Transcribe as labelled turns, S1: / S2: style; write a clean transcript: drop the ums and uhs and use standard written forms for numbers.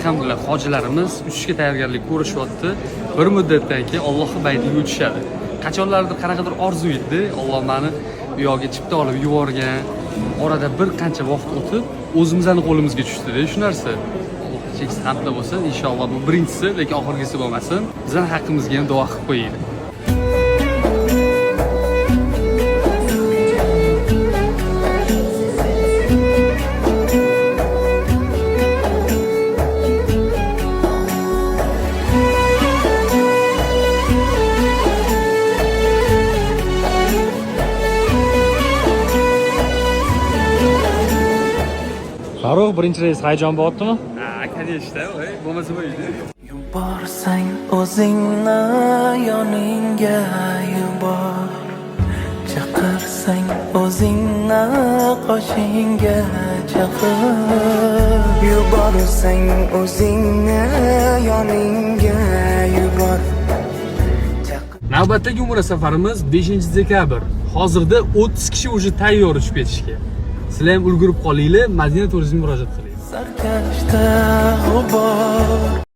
S1: alhamdulillah hojilarimiz uchishga tayyorgarlik ko'rishyapti. Bir muddatdan keyin Allohning baytiga uchishadi. Qachonlardir qanaqadir orzu edi, Alloh meni bu yoqqa chipta olib yuborgan. Orada bir qancha vaqt o'tib, o'zimizning qo'limizga tushdi-da shu narsa. Alloh cheksiz hamda bo'lsin. Inshaalloh bu birinchisi, lekin oxirgisi bo'lmasin. Bizning haqqimizga ham duo qilib qo'yinglar.
S2: Farruh, birinchi reys hayajon bo'lyaptimi?
S1: Конечно, bo'lmasa bo'lmaydi.
S3: Yuborsang o'zingni yoningga yubor, chaqirsang o'zingni qoshingga chaqir. Yuborsang o'zingni yoningga yubor.
S1: Navbatdagi Umra safarimiz 5-dekabr. Hozirda 30 kishi уже tayyor uchib ketishga. Sizlar ham ulgurib qolinglar, Madina turizmga murojaat qiling.
S3: Sarkashda g'ubor